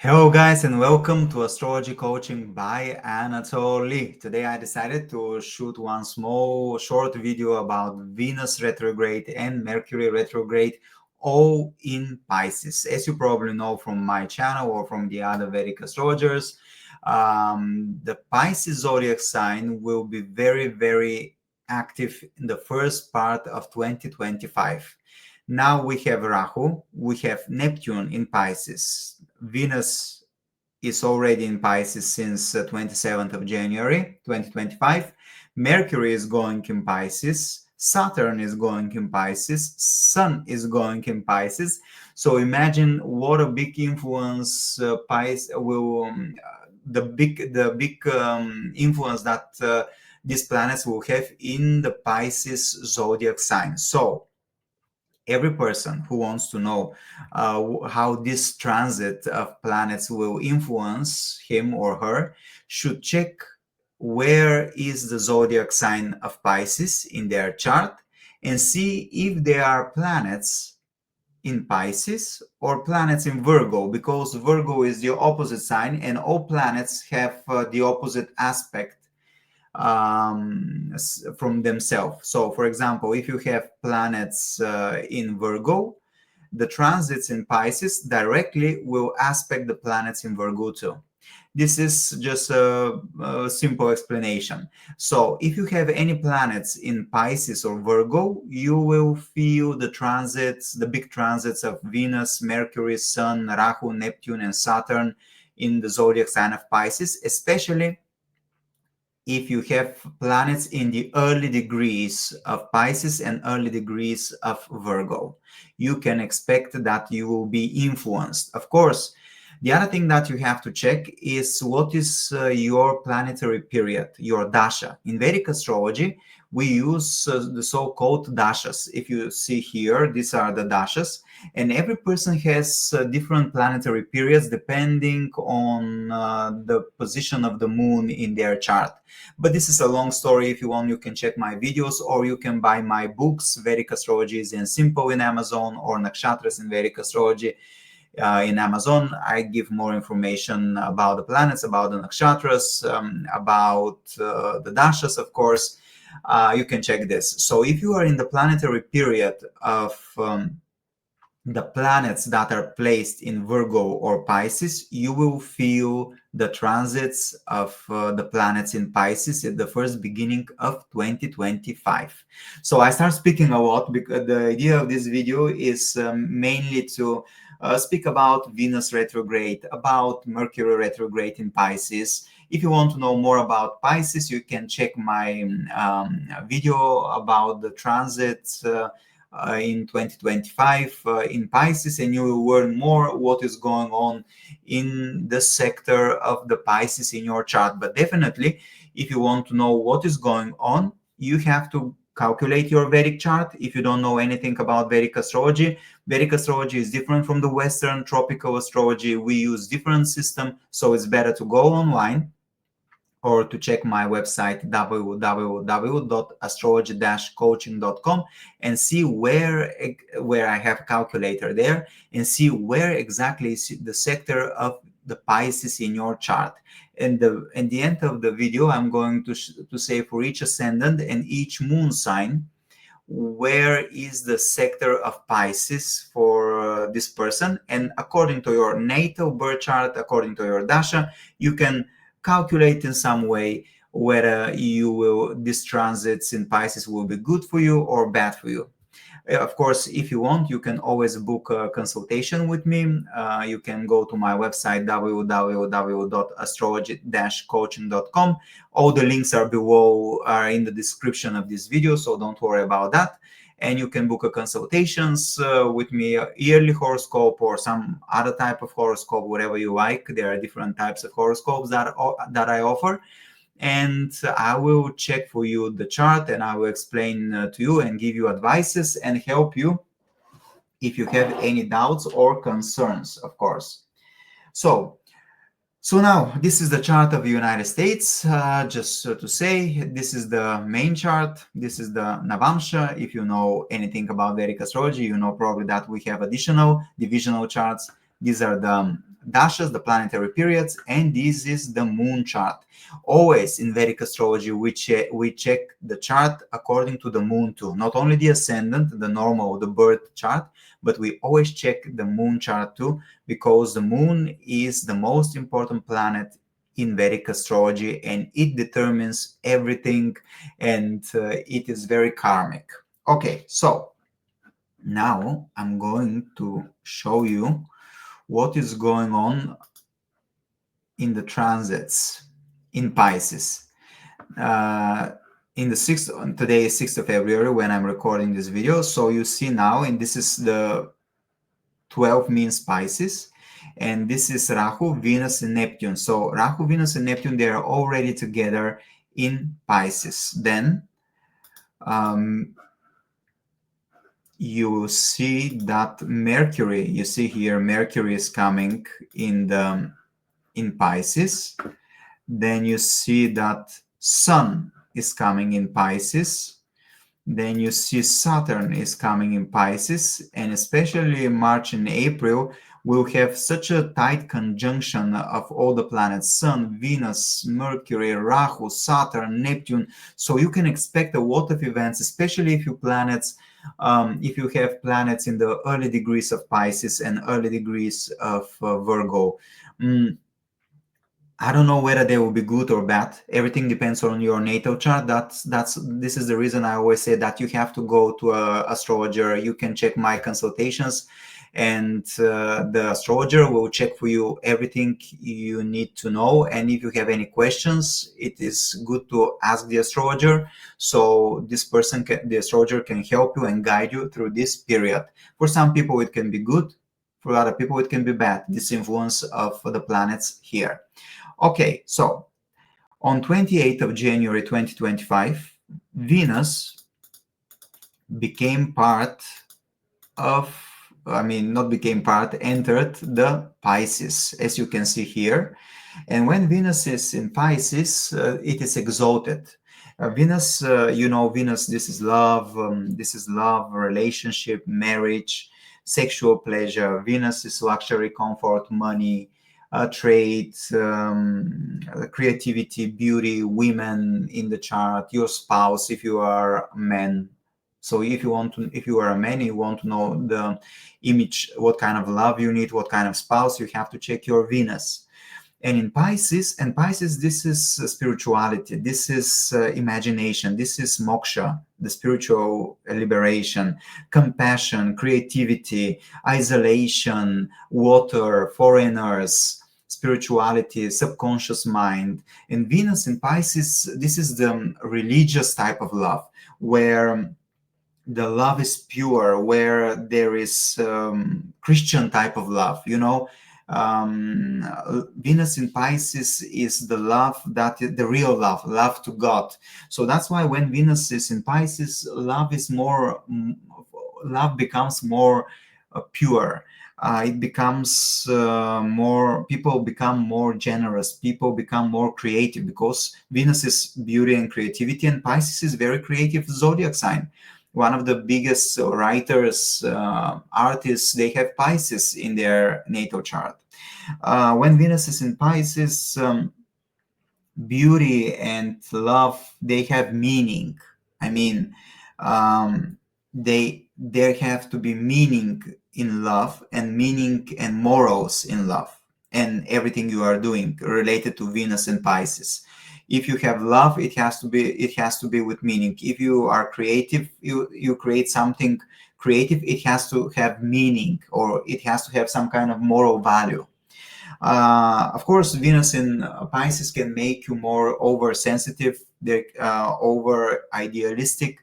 Hello guys and welcome to Astrology Coaching by Anatoly. Today I decided to shoot one small short video about Venus Retrograde and Mercury Retrograde, all in Pisces. As you probably know from my channel or from the other Vedic astrologers, the Pisces zodiac sign will be very active in the first part of 2025. Now we have Rahu, we have Neptune in Pisces. Venus is already in Pisces since 27th of January 2025. Mercury is going in Pisces. Saturn is going in Pisces. Sun is going in Pisces. So imagine what a big influence Pisces will, the big influence that these planets will have in the Pisces zodiac sign. So every person who wants to know how this transit of planets will influence him or her should check where is the zodiac sign of Pisces in their chart and see if there are planets in Pisces or planets in Virgo, because Virgo is the opposite sign and all planets have the opposite aspect from themselves. So for example, if you have planets in Virgo, the transits in Pisces directly will aspect the planets in Virgo too. This is just a simple explanation. So if you have any planets in Pisces or Virgo, you will feel the transits, the big transits of Venus, Mercury, Sun, Rahu, Neptune, and Saturn in the zodiac sign of Pisces, especially if you have planets in the early degrees of Pisces and early degrees of Virgo. You can expect that you will be influenced. Of course, the other thing that you have to check is what is your planetary period, your dasha. In Vedic astrology, we use the so-called dashas. If you see here, these are the dashas, and every person has different planetary periods depending on the position of the moon in their chart. But this is a long story. If you want, you can check my videos, or you can buy my books, Vedic Astrology is in Simple in Amazon, or Nakshatras in Vedic Astrology in Amazon. I give more information about the planets, about the nakshatras, about the dashas, of course. You can check this. So if you are in the planetary period of the planets that are placed in Virgo or Pisces, you will feel the transits of the planets in Pisces at the first beginning of 2025. So I start speaking a lot because the idea of this video is mainly to speak about Venus retrograde, about Mercury retrograde in Pisces. If you want to know more about Pisces, you can check my video about the transits in 2025 in Pisces, and you will learn more what is going on in the sector of the Pisces in your chart. But definitely, if you want to know what is going on, you have to calculate your Vedic chart. If you don't know anything about Vedic astrology is different from the Western tropical astrology. We use different system, so it's better to go online or to check my website www.astrology-coaching.com and see where I have a calculator there and see where exactly is the sector of the Pisces in your chart. And at the end of the video, I'm going to say for each ascendant and each moon sign, where is the sector of Pisces for this person. And according to your natal birth chart, according to your dasha, you can calculate in some way whether these transits in Pisces will be good for you or bad for you. Of course, if you want, you can always book a consultation with me. You can go to my website www.astrology-coaching.com. All the links are below, are in the description of this video, so don't worry about that. And you can book a consultations with me, yearly horoscope or some other type of horoscope, whatever you like. There are different types of horoscopes that I offer. And I will check for you the chart, and I will explain to you and give you advices and help you if you have any doubts or concerns, of course. So now this is the chart of the United States. Just to say, this is the main chart. This is the Navamsha. If you know anything about Vedic astrology, you know probably that we have additional divisional charts. These are the dashas, the planetary periods, and this is the moon chart. Always in Vedic astrology, we check the chart according to the moon too. Not only the ascendant, the normal, the birth chart, but we always check the moon chart too, because the moon is the most important planet in Vedic astrology, and it determines everything, and it is very karmic. Okay, so now I'm going to show you what is going on in the transits in Pisces. In the 6th, today is 6th of February when I'm recording this video. So you see now, and this is the 12 means Pisces, and this is Rahu, Venus, and Neptune. So Rahu, Venus, and Neptune, they are already together in Pisces. Then you will see that Mercury, you see here, Mercury is coming in Pisces. Then you see that Sun is coming in Pisces. Then you see Saturn is coming in Pisces, and especially in March and April, we'll have such a tight conjunction of all the planets: Sun, Venus, Mercury, Rahu, Saturn, Neptune. So you can expect a lot of events, especially if you have planets in the early degrees of Pisces and early degrees of Virgo. I don't know whether they will be good or bad. Everything depends on your natal chart. This is the reason I always say that you have to go to an astrologer. You can check my consultations, and the astrologer will check for you everything you need to know. And if you have any questions, it is good to ask the astrologer. So this person, the astrologer, can help you and guide you through this period. For some people, it can be good. For other people, it can be bad. This influence of the planets here. Okay, so on 28th of January 2025, Venus became part of, entered the Pisces, as you can see here. And when Venus is in Pisces, it is exalted. Venus, Venus, this is love, relationship, marriage, sexual pleasure. Venus is luxury, comfort, money, trade, creativity, beauty, women in the chart, your spouse if you are a man. So if you are a man, you want to know the image, what kind of love you need, what kind of spouse, you have to check your Venus. And in Pisces, this is spirituality, this is imagination, this is moksha, the spiritual liberation, compassion, creativity, isolation, water, foreigners, spirituality, subconscious mind. And Venus in Pisces, this is the religious type of love, where the love is pure, where there is Christian type of love, Venus in Pisces is the love, the real love to God. So that's why when Venus is in Pisces, love becomes more pure. It becomes people become more generous, people become more creative, because Venus is beauty and creativity, and Pisces is very creative zodiac sign. One of the biggest writers, artists, they have Pisces in their natal chart. When Venus is in Pisces, beauty and love, they have meaning. There have to be meaning in love, and meaning and morals in love, and everything you are doing related to Venus and Pisces. If you have love, it has to be with meaning. If you are creative, you create something creative, it has to have meaning, or it has to have some kind of moral value. Of course, Venus in Pisces can make you more oversensitive, over idealistic.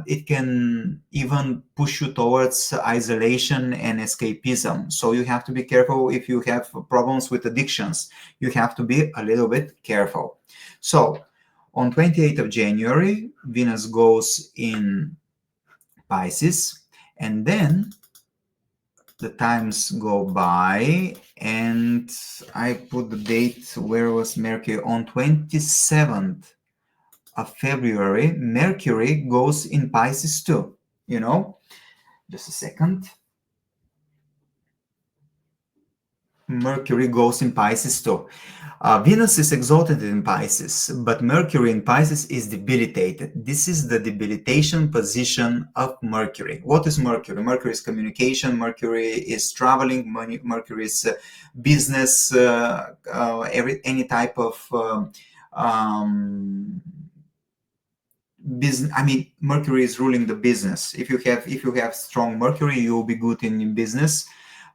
It can even push you towards isolation and escapism. So you have to be careful. If you have problems with addictions, you have to be a little bit careful. So on 28th of January, Venus goes in Pisces, and then the times go by, and I put the date, where was Mercury? On 27th of February, Mercury goes in Pisces too, Just a second. Mercury goes in Pisces too. Venus is exalted in Pisces, but Mercury in Pisces is debilitated. This is the debilitation position of Mercury. What is Mercury? Mercury is communication, Mercury is traveling, Mercury is business, any type of business. I mean, Mercury is ruling the business. If you have strong Mercury, you will be good in business,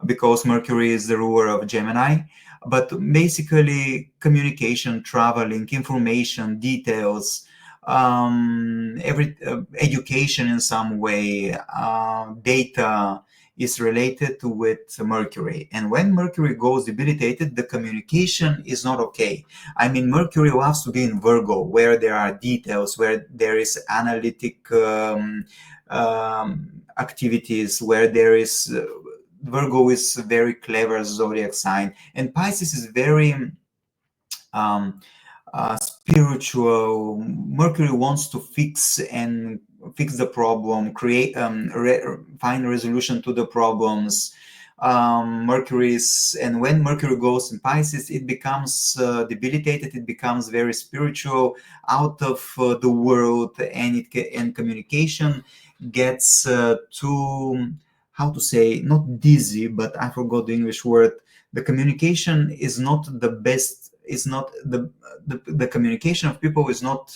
because Mercury is the ruler of Gemini. But basically, communication, traveling, information, details, every education in some way, data is related with Mercury. And when Mercury goes debilitated, the communication is not okay. I mean, Mercury loves to be in Virgo, where there are details, where there is analytic activities, where there is Virgo is a very clever zodiac sign, and Pisces is very spiritual. Mercury wants to fix the problem, create, find a resolution to the problems. And when Mercury goes in Pisces, it becomes debilitated. It becomes very spiritual, out of the world, and communication gets too, how to say, not dizzy, but I forgot the English word. The communication is not the best. Is not the communication of people is not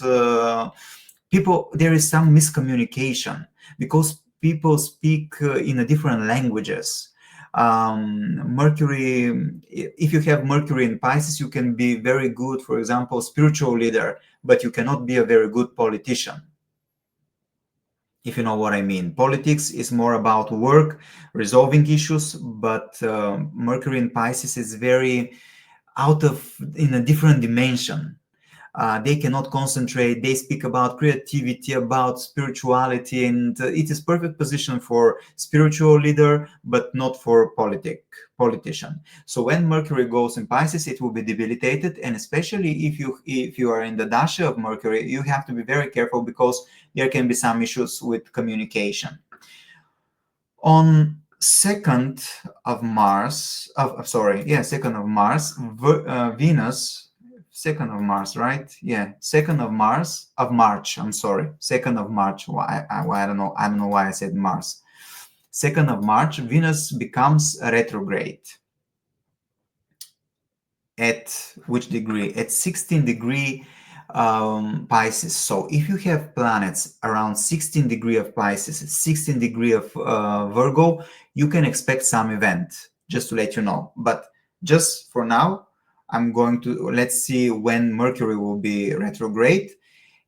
people. There is some miscommunication because people speak in a different languages. Mercury, if you have Mercury in Pisces, you can be very good, for example, spiritual leader, but you cannot be a very good politician, if you know what I mean. Politics is more about work, resolving issues, but Mercury in Pisces is very in a different dimension. They cannot concentrate. They speak about creativity, about spirituality, and it is perfect position for spiritual leader, but not for politician. So when Mercury goes in Pisces, it will be debilitated, and especially if you are in the dasha of Mercury, you have to be very careful, because there can be some issues with communication. On 2nd of Mars, 2nd of Mars, Venus. 2nd of Mars, right? Yeah, 2nd of March. I'm sorry, 2nd of March. Why? I don't know. I don't know why I said Mars. 2nd of March, Venus becomes retrograde. At which degree? At 16 degree Pisces. So if you have planets around 16 degree of Pisces, 16 degree of Virgo, you can expect some event. Just to let you know. But just for now, I'm going to, let's see when Mercury will be retrograde,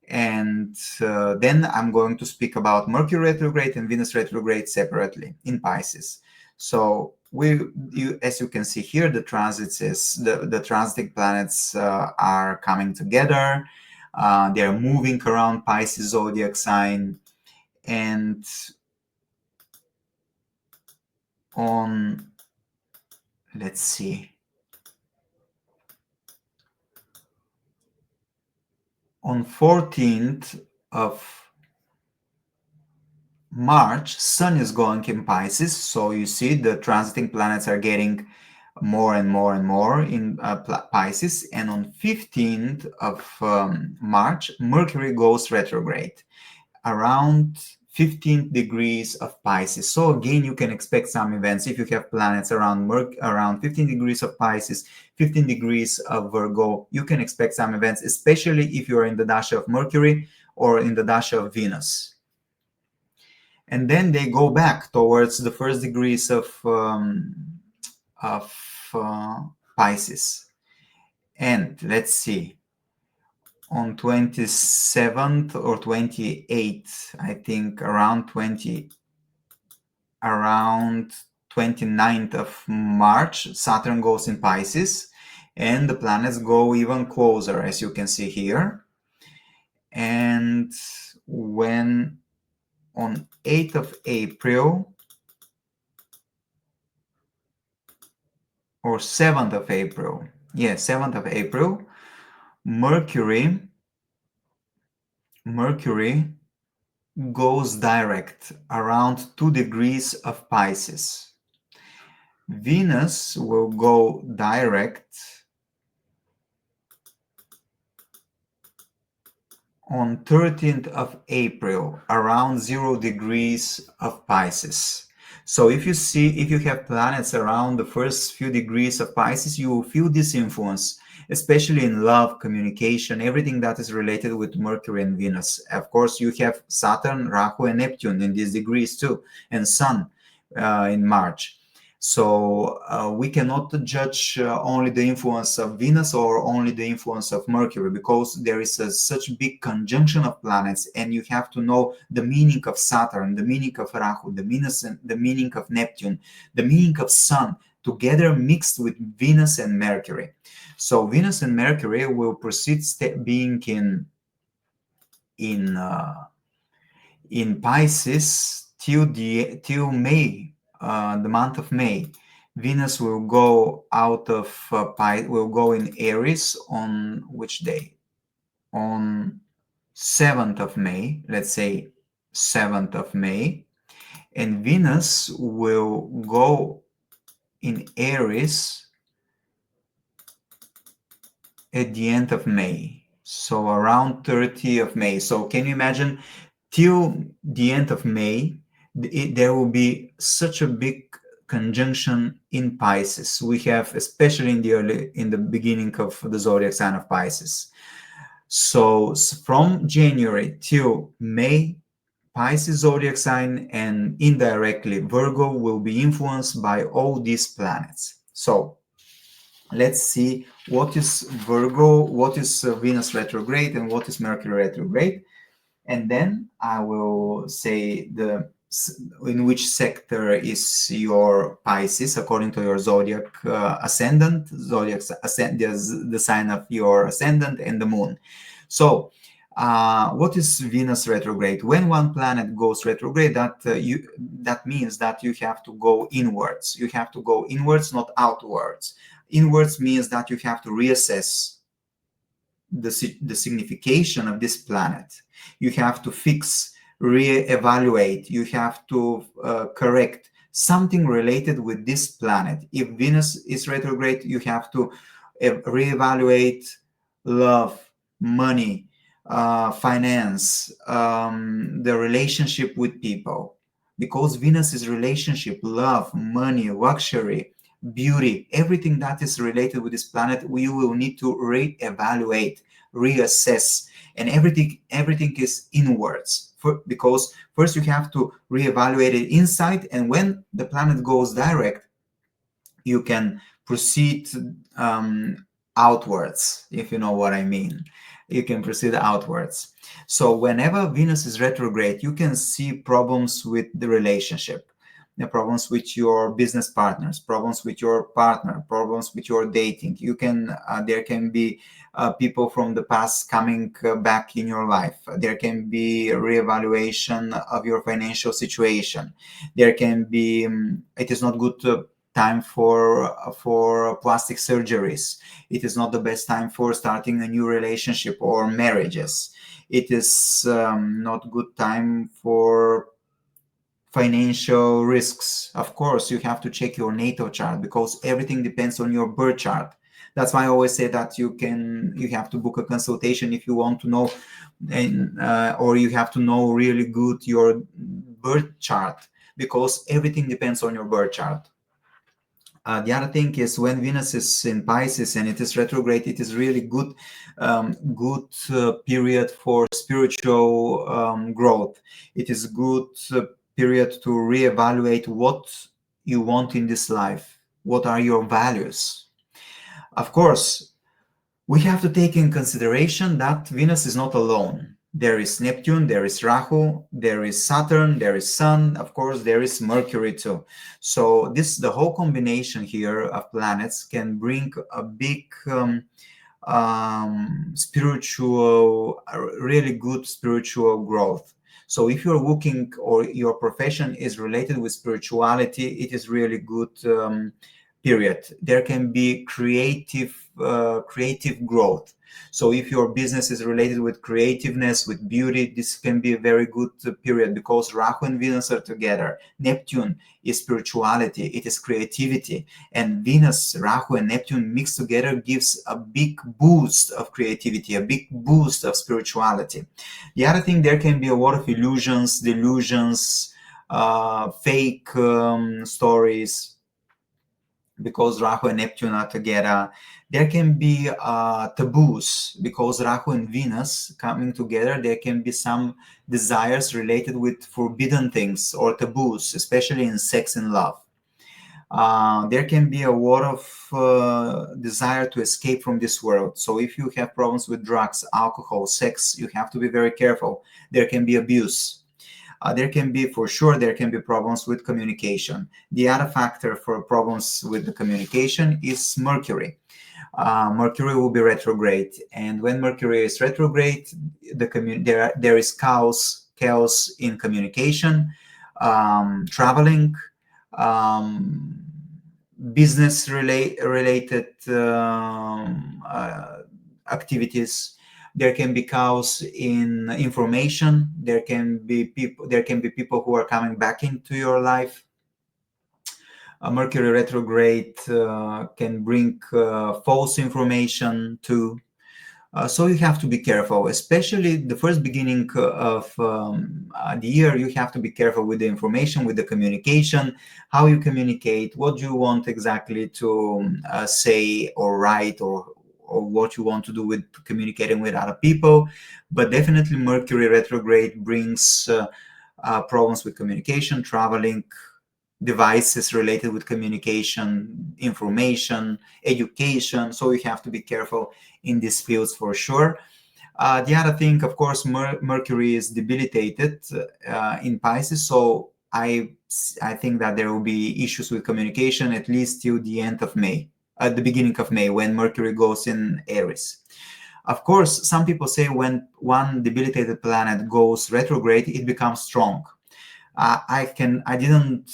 and then I'm going to speak about Mercury retrograde and Venus retrograde separately in Pisces. So as you can see here, the transits is the transiting planets are coming together. They are moving around Pisces zodiac sign, and let's see. On 14th of March, Sun is going in Pisces, so you see the transiting planets are getting more and more and more in Pisces, and on 15th of March, Mercury goes retrograde around 15 degrees of Pisces. So again, you can expect some events if you have planets around 15 degrees of Pisces, 15 degrees of Virgo. You can expect some events, especially if you are in the dasha of Mercury or in the dasha of Venus. And then they go back towards the first degrees of Pisces. And let's see, on 27th or 28th, I think around 29th of March, Saturn goes in Pisces, and the planets go even closer, as you can see here. And when on 8th of April or 7th of April, 7th of April, Mercury goes direct around 2 degrees of Pisces. Venus will go direct on 13th of April, around 0 degrees of Pisces. So if you have planets around the first few degrees of Pisces, you will feel this influence, especially in love, communication, everything that is related with Mercury and Venus. Of course, you have Saturn, Rahu, and Neptune in these degrees too, and Sun in March. So we cannot judge only the influence of Venus or only the influence of Mercury, because there is such big conjunction of planets, and you have to know the meaning of Saturn, the meaning of Rahu, the meaning of Neptune, the meaning of Sun, together mixed with Venus and Mercury. So Venus and Mercury will proceed being in Pisces till May. The month of May. Venus will go out of will go in Aries on which day? On 7th of May, let's say 7th of May, and Venus will go in Aries at the end of May, so around 30th of May. So can you imagine, till the end of May, there will be such a big conjunction in Pisces. We have, especially in the beginning of the zodiac sign of Pisces. So from January till May, Pisces zodiac sign and indirectly Virgo will be influenced by all these planets. So let's see what is Virgo, what is Venus retrograde, and what is Mercury retrograde. And then I will say in which sector is your Pisces according to your zodiac ascendant, the sign of your ascendant, and the moon. So what is Venus retrograde? When one planet goes retrograde, that means that you have to go inwards. You have to go inwards, not outwards. Inwards means that you have to reassess the signification of this planet. You have to fix, re-evaluate. You have to correct something related with this planet. If Venus is retrograde, you have to re-evaluate love, money, finance, the relationship with people. Because Venus is relationship, love, money, luxury, beauty, everything that is related with this planet, we will need to re-evaluate, reassess, and everything is inwards. Because first you have to re-evaluate it inside, and when the planet goes direct, you can proceed outwards, if you know what I mean. You can proceed outwards. So whenever Venus is retrograde, you can see problems with the relationship. The problems with your business partners, problems with your partner, problems with your dating. You can there can be people from the past coming back in your life. There can be a reevaluation of your financial situation. There can be it is not good time for plastic surgeries. It is not the best time for starting a new relationship or marriages. It is not good time for financial risks. Of course, you have to check your natal chart, because everything depends on your birth chart. That's why I always say that you have to book a consultation if you want to know, or you have to know really good your birth chart, because everything depends on your birth chart. The other thing is, when Venus is in Pisces and it is retrograde, it is really good period for spiritual growth. It is good period to reevaluate what you want in this life. What are your values? Of course, we have to take in consideration that Venus is not alone. There is Neptune, there is Rahu, there is Saturn, there is Sun, of course, there is Mercury too. So the whole combination here of planets can bring a big spiritual, really good spiritual growth. So if you're looking, or your profession is related with spirituality, it is really good period. There can be creative growth. So if your business is related with creativeness, with beauty, this can be a very good period, because Rahu and Venus are together. Neptune is spirituality, it is creativity, and Venus, Rahu, and Neptune mixed together gives a big boost of creativity, a big boost of spirituality. The other thing, there can be a lot of illusions, delusions, fake stories, because Rahu and Neptune are together. There can be taboos, because Rahu and Venus coming together. There can be some desires related with forbidden things or taboos, especially in sex and love. There can be a lot of desire to escape from this world. So if you have problems with drugs, alcohol, sex, you have to be very careful. There can be abuse. There can be problems with communication. The other factor for problems with the communication is Mercury. Mercury will be retrograde, and when Mercury is retrograde, there is chaos in communication, traveling, business related activities. There can be chaos in information. There can be people who are coming back into your life. Mercury retrograde can bring false information too. So you have to be careful, especially the first beginning of the year. You have to be careful with the information, with the communication, how you communicate, what you want exactly to say or write, or what you want to do with communicating with other people. But definitely Mercury retrograde brings problems with communication, traveling, devices related with communication, information, education. So you have to be careful in these fields for sure. The other thing, of course, Mercury is debilitated in Pisces, so I think that there will be issues with communication at least till the end of May, at the beginning of May, when Mercury goes in Aries. Of course, some people say when one debilitated planet goes retrograde, it becomes strong. I didn't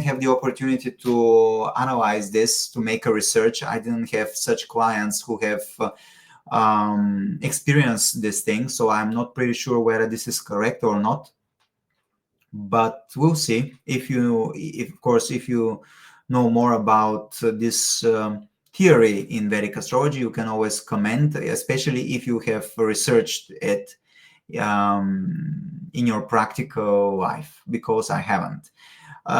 have the opportunity to analyze this, to make a research. I didn't have such clients who have experienced this thing, so I'm not pretty sure whether this is correct or not. But we'll see. If you know more about this theory in Vedic astrology, you can always comment, especially if you have researched it in your practical life, because I haven't.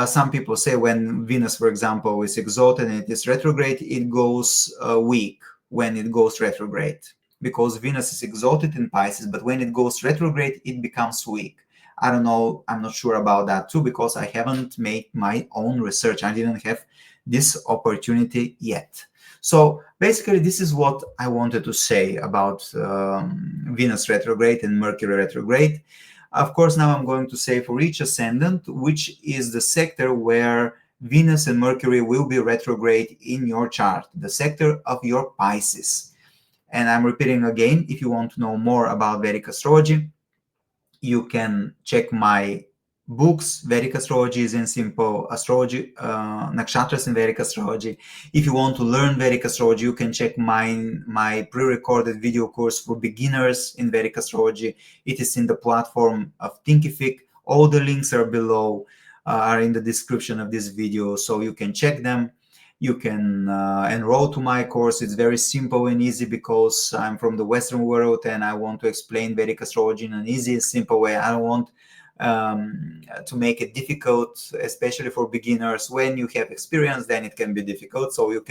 Some people say when Venus, for example, is exalted and it is retrograde, it goes weak when it goes retrograde, because Venus is exalted in Pisces, but when it goes retrograde, it becomes weak. I don't know. I'm not sure about that too, because I haven't made my own research. I didn't have this opportunity yet. So basically, this is what I wanted to say about Venus retrograde and Mercury retrograde. Of course, now I'm going to say for each ascendant, which is the sector where Venus and Mercury will be retrograde in your chart, the sector of your Pisces. And I'm repeating again, if you want to know more about Vedic astrology, you can check my books, Vedic Astrology is in Simple, Astrology, Nakshatras in Vedic Astrology. If you want to learn Vedic Astrology, you can check my pre-recorded video course for beginners in Vedic Astrology. It is in the platform of Thinkific. All the links are below, are in the description of this video, so you can check them. You can enroll to my course. It's very simple and easy, because I'm from the Western world and I want to explain Vedic astrology in an easy, simple way. I don't want to make it difficult, especially for beginners. When you have experience, then it can be difficult. So you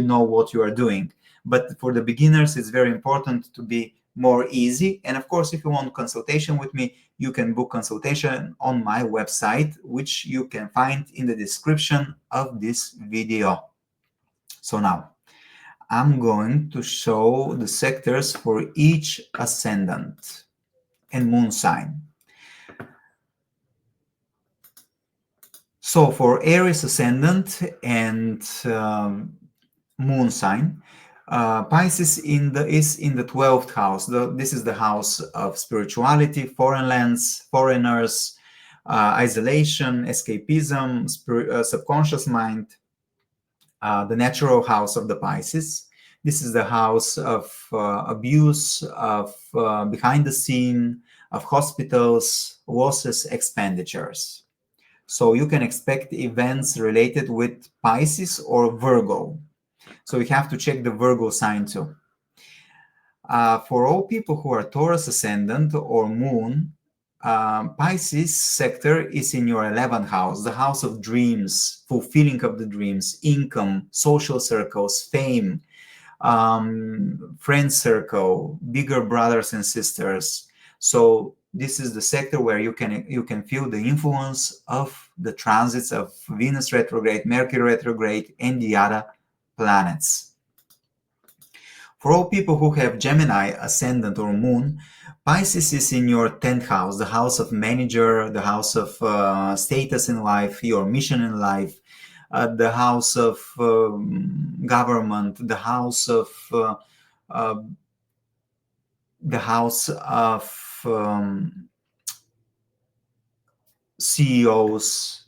know what you are doing. But for the beginners, it's very important to be more easy. And of course, if you want consultation with me, you can book consultation on my website, which you can find in the description of this video. So now I'm going to show the sectors for each ascendant and moon sign. So for Aries ascendant and moon sign, Pisces is in the 12th house. This is the house of spirituality, foreign lands, foreigners, isolation, escapism, subconscious mind, the natural house of the Pisces. This is the house of abuse, of behind the scene, of hospitals, losses, expenditures. So you can expect events related with Pisces or Virgo. So you have to check the Virgo sign too. For all people who are Taurus ascendant or moon, Pisces sector is in your 11th house, the house of dreams, fulfilling of the dreams, income, social circles, fame, friend circle, bigger brothers and sisters. So this is the sector where you can feel the influence of the transits of Venus retrograde, Mercury retrograde, and the other planets. For all people who have Gemini ascendant or moon, Pisces is in your 10th house, the house of manager, the house of status in life, your mission in life, the house of government, the house of CEOs,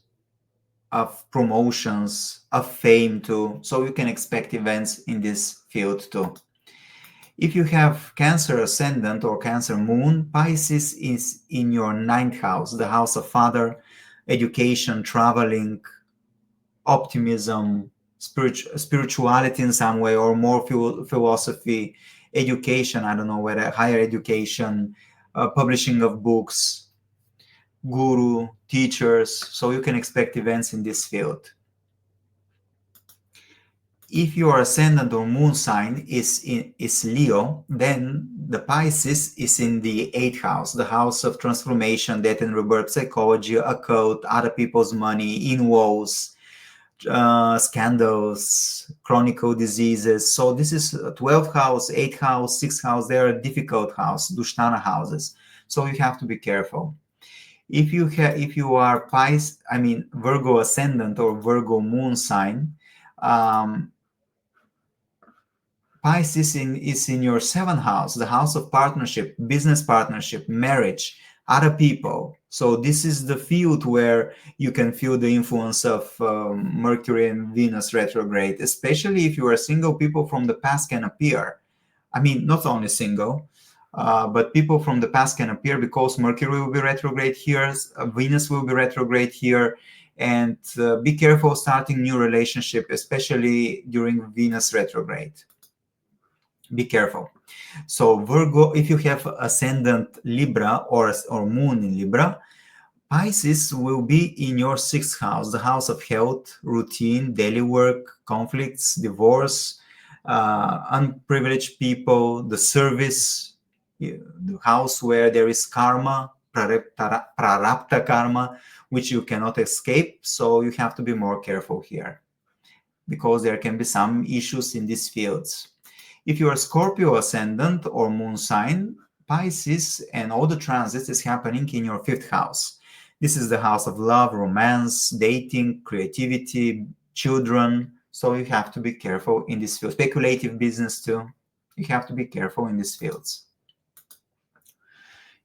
of promotions, of fame too. So you can expect events in this field too. If you have Cancer ascendant or Cancer moon, Pisces is in your 9th house, the house of father, education, traveling, optimism, spirituality in some way, or more philosophy, education, I don't know whether higher education, publishing of books, guru, teachers. So you can expect events in this field. If your ascendant or moon sign is Leo, then the Pisces is in the 8th house, the house of transformation, death and rebirth, psychology, occult, other people's money, in-laws, scandals, chronic diseases. So this is 12th house, 8th house, 6th house. They are difficult house, Dushtana houses. So you have to be careful. If you are Virgo ascendant or Virgo moon sign, Pisces is in your 7th house, the house of partnership, business partnership, marriage, other people. So this is the field where you can feel the influence of Mercury and Venus retrograde, especially if you are single. People from the past can appear. I mean, not only single, but people from the past can appear because Mercury will be retrograde here, Venus will be retrograde here, and be careful starting new relationship, especially during Venus retrograde. Be careful. So Virgo, if you have ascendant Libra or moon in Libra, Pisces will be in your 6th house, the house of health, routine, daily work, conflicts, divorce, unprivileged people, the service, the house where there is karma, prarabdha karma, which you cannot escape. So you have to be more careful here because there can be some issues in these fields. If you are Scorpio ascendant or moon sign, Pisces and all the transits is happening in your 5th house. This is the house of love, romance, dating, creativity, children. So you have to be careful in this field. Speculative business too. You have to be careful in these fields.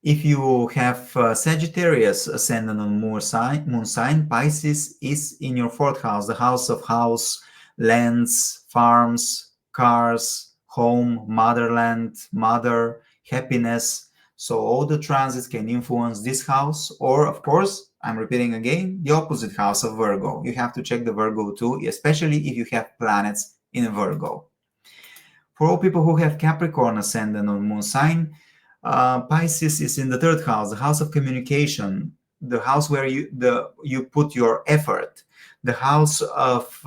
If you have Sagittarius ascendant on moon sign, Pisces is in your 4th house, the house of house, lands, farms, cars, home, motherland, mother, happiness. So all the transits can influence this house, or of course, I'm repeating again, the opposite house of Virgo. You have to check the Virgo too, especially if you have planets in Virgo. For all people who have Capricorn ascendant on moon sign, Pisces is in the 3rd house, the house of communication, the house where you put your effort, the house of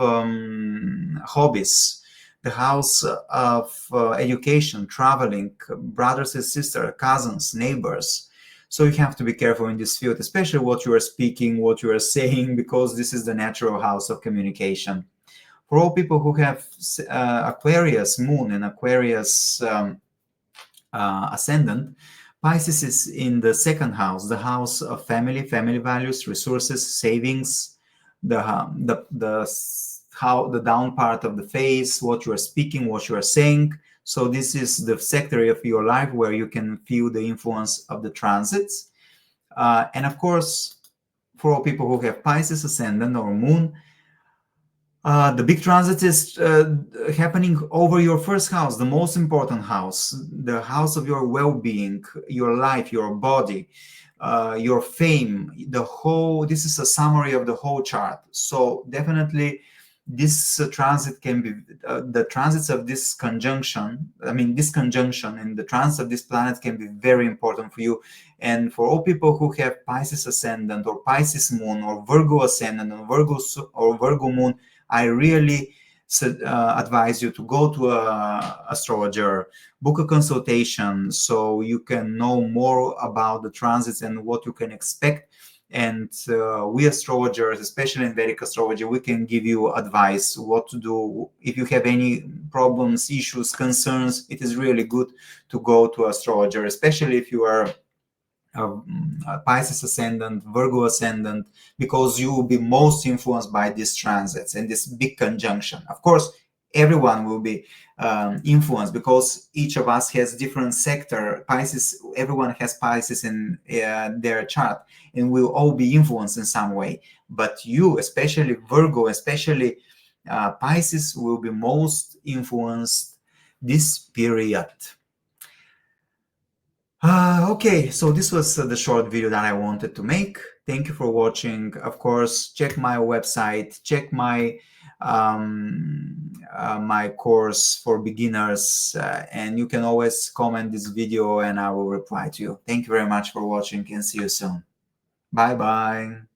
hobbies, the house of education, traveling, brothers and sisters, cousins, neighbors. So you have to be careful in this field, especially what you are speaking, what you are saying, because this is the natural house of communication. For all people who have Aquarius moon and Aquarius ascendant, Pisces is in the 2nd house, the house of family values, resources, savings, the down part of the face, what you are speaking, what you are saying. So this is the sector of your life where you can feel the influence of the transits. And of course, for all people who have Pisces ascendant or moon, the big transit is happening over your first house, the most important house, the house of your well-being, your life, your body, your fame, this is a summary of the whole chart. So definitely this transit can be, the transits of this conjunction, this conjunction and the transit of this planet can be very important for you. And for all people who have Pisces ascendant or Pisces moon or Virgo ascendant or Virgo moon, I really advise you to go to an astrologer, book a consultation so you can know more about the transits and what you can expect. And we astrologers, especially in Vedic astrology, we can give you advice what to do. If you have any problems, issues, concerns, it is really good to go to astrologer, especially if you are Pisces ascendant, Virgo ascendant, because you will be most influenced by these transits and this big conjunction. Of course, everyone will be influenced because each of us has different sector. Pisces, everyone has Pisces in their chart, and we'll all be influenced in some way. But you, especially Virgo, especially Pisces, will be most influenced this period. Okay, so this was the short video that I wanted to make. Thank you for watching. Of course, check my website, check my my course for beginners, and you can always comment this video and I will reply to you. Thank you very much for watching and see you soon. Bye bye.